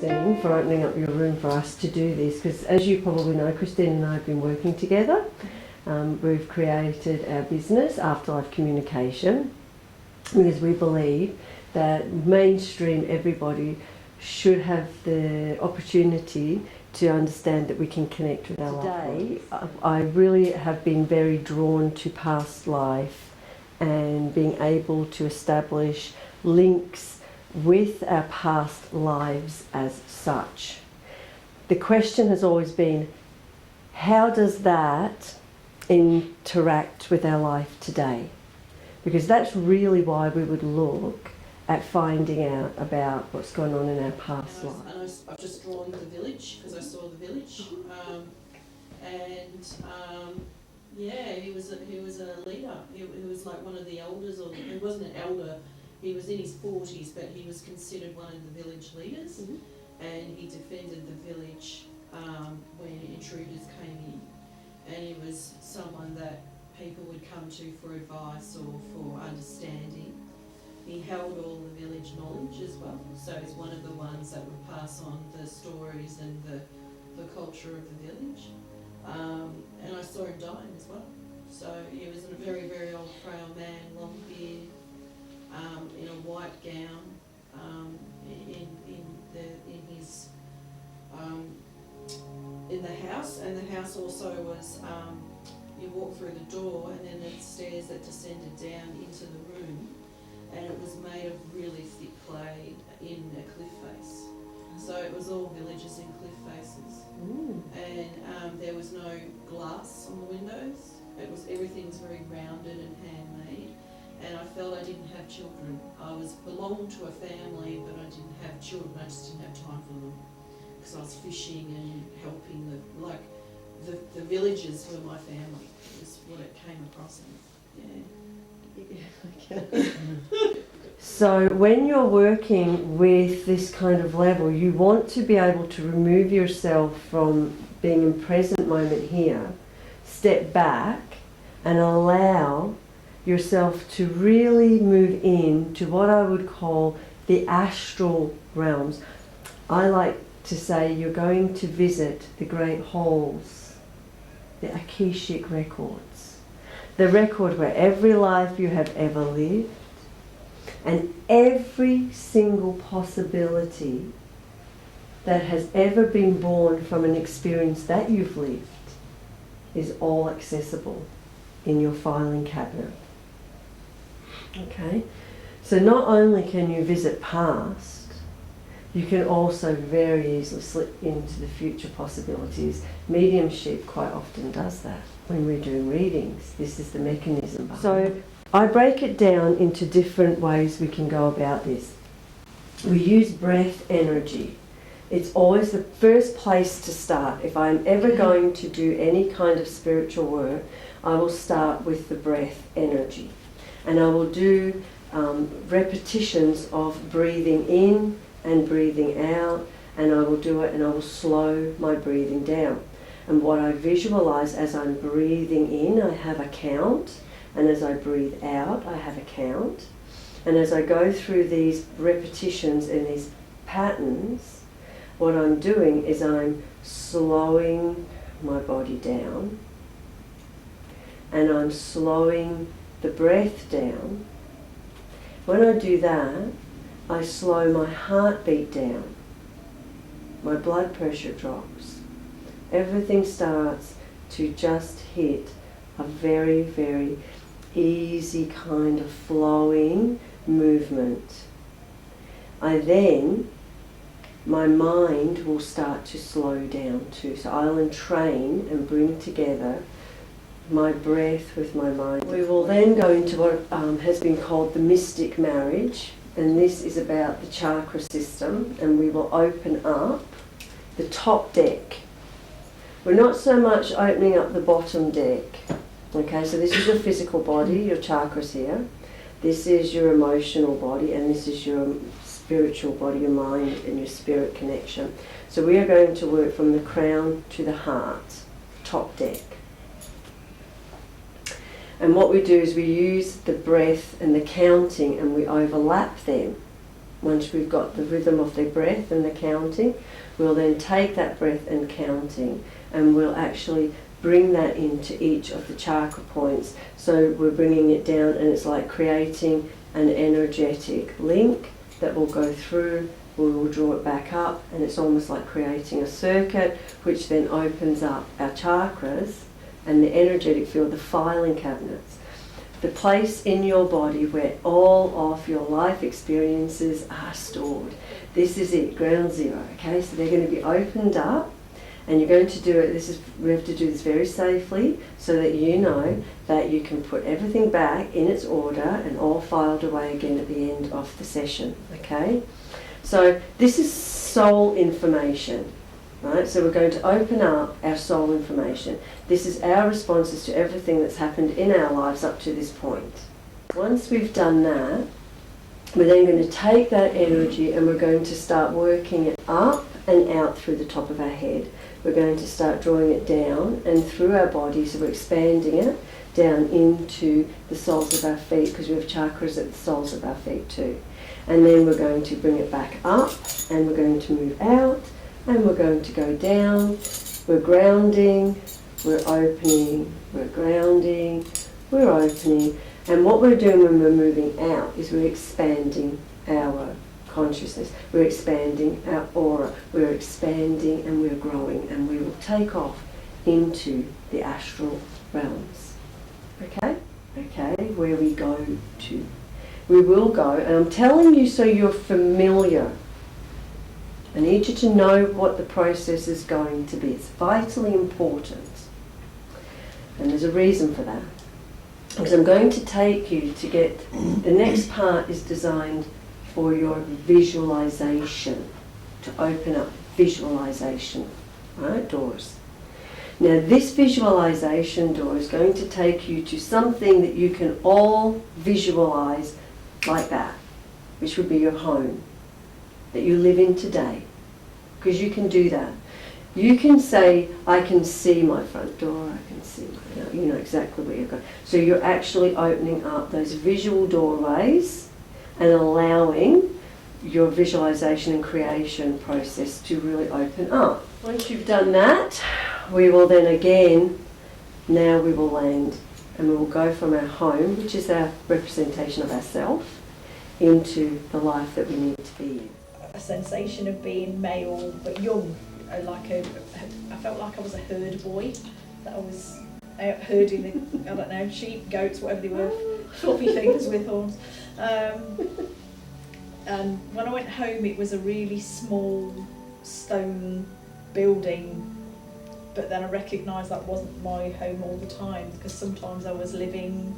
Christine, for opening up your room for us to do this, because as you probably know, Christine and I have been working together. We've created our business, Afterlife Communication, because we believe that mainstream everybody should have the opportunity to understand that we can connect with our life. Today, I really have been very drawn to past life and being able to establish links with our past lives as such. The question has always been, how does that interact with our life today? Because that's really why we would look at finding out about what's going on in our past life. And I've just drawn the village because I saw the village, yeah, he was a leader. He was like one of the elders, or he wasn't an elder. He was in his 40s, but he was considered one of the village leaders, and he defended the village when intruders came in. And he was someone that people would come to for advice or for understanding. He held all the village knowledge as well, so he's one of the ones that would pass on the stories and the culture of the village. And I saw him dying as well. So he was a very, very old, frail man, long beard, in a white gown, in the house, and the house also was. You walk through the door, and then the stairs that descended down into the room, and it was made of really thick clay in a cliff face. So it was all villages in cliff faces. And there was no glass on the windows. Everything was very rounded and handmade. And I felt I didn't have children. I belonged to a family, but I didn't have children. I just didn't have time for them because I was fishing and helping the villagers were my family. Is what it came across in. So when you're working with this kind of level, you want to be able to remove yourself from being in present moment here, step back and allow yourself to really move into what I would call the astral realms. I like to say you're going to visit the great halls, the Akashic records, the record where every life you have ever lived, and every single possibility that has ever been born from an experience that you've lived is all accessible in your filing cabinet. Okay? So not only can you visit past, you can also very easily slip into the future possibilities. Mediumship quite often does that when we're doing readings. This is the mechanism behind it. So I break it down into different ways we can go about this. We use breath energy. It's always the first place to start. If I'm ever going to do any kind of spiritual work, I will start with the breath energy. And I will do repetitions of breathing in and breathing out, and I will do it and I will slow my breathing down. And what I visualize as I'm breathing in, I have a count. And as I breathe out, I have a count. And as I go through these repetitions and these patterns, what I'm doing is I'm slowing my body down, and I'm slowing the breath down. When I do that, I slow my heartbeat down. My blood pressure drops. Everything starts to just hit a very, very easy kind of flowing movement. My mind will start to slow down too. So I'll entrain and bring together my breath with my mind. We will then go into what has been called the mystic marriage, and this is about the chakra system, and we will open up the top deck. We're not so much opening up the bottom deck. Okay, so this is your physical body, your chakras here. This is your emotional body, and this is your spiritual body, your mind and your spirit connection. So we are going to work from the crown to the heart, top deck. And what we do is we use the breath and the counting, and we overlap them. Once we've got the rhythm of the breath and the counting, we'll then take that breath and counting, and we'll actually bring that into each of the chakra points. So we're bringing it down, and it's like creating an energetic link that will go through. We will draw it back up, and it's almost like creating a circuit, which then opens up our chakras and the energetic field, the filing cabinets, the place in your body where all of your life experiences are stored. This is it, ground zero. Okay, so they're going to be opened up, and you're going to do it. We have to do this very safely, so that you know that you can put everything back in its order and all filed away again at the end of the session. Okay. So this is soul information, right? So we're going to open up our soul information. This is our responses to everything that's happened in our lives up to this point. Once we've done that, we're then going to take that energy and we're going to start working it up and out through the top of our head. We're going to start drawing it down and through our body, so we're expanding it down into the soles of our feet, because we have chakras at the soles of our feet too. And then we're going to bring it back up, and we're going to move out, and we're going to go down. We're grounding, we're opening, we're grounding, we're opening. And what we're doing when we're moving out is we're expanding our consciousness. We're expanding our aura. We're expanding and we're growing, and we will take off into the astral realms. Okay? Okay, where we go to. We will go, and I'm telling you so you're familiar. I need you to know what the process is going to be. It's vitally important. And there's a reason for that. Because I'm going to take you to get, the next part is designed for your visualization, to open up visualization, right, doors. Now this visualization door is going to take you to something that you can all visualize like that, which would be your home that you live in today, because you can do that. You can say, I can see my front door, I can see, you know exactly where you're going. So you're actually opening up those visual doorways and allowing your visualization and creation process to really open up. Once you've done that, we will then again, now we will land, and we will go from our home, which is our representation of ourselves, into the life that we need to be in. A sensation of being male but young, I felt like I was a herd boy, that I was out herding the, I don't know, sheep, goats, whatever they were, fluffy things with horns. And when I went home, it was a really small stone building, but then I recognised that wasn't my home all the time, because sometimes I was living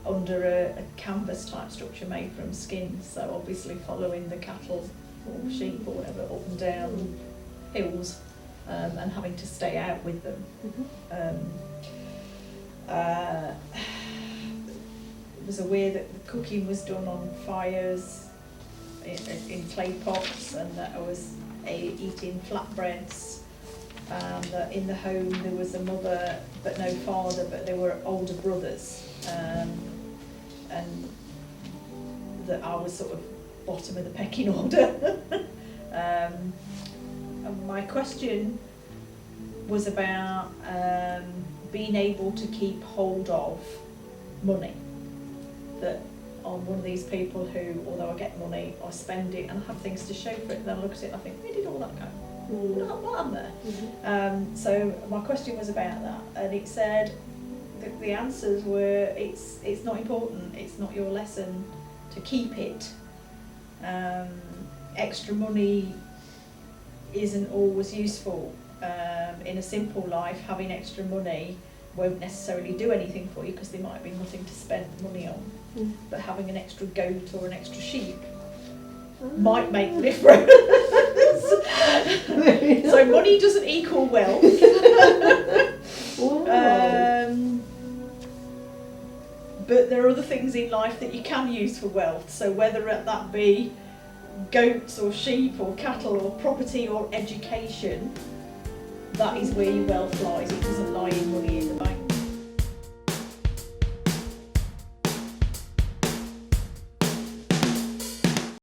under a canvas type structure made from skin, so obviously following the cattle or sheep or whatever up and down hills, and having to stay out with them. It was aware that the cooking was done on fires in clay pots, and that I was eating flatbreads, and that in the home there was a mother but no father, but there were older brothers, and that I was sort of bottom of the pecking order. And my question was about being able to keep hold of money. That I'm one of these people who, although I get money, I spend it and I have things to show for it, and then I look at it and I think, where did all that go? What am there? So my question was about that, and it said that the answers were, it's not important, it's not your lesson to keep it. Extra money isn't always useful. In a simple life, having extra money won't necessarily do anything for you, because there might be nothing to spend money on. But having an extra goat or an extra sheep might make the difference. So money doesn't equal wealth. But there are other things in life that you can use for wealth. So whether that be goats or sheep or cattle or property or education, that is where your wealth lies. It doesn't lie in money in the bank.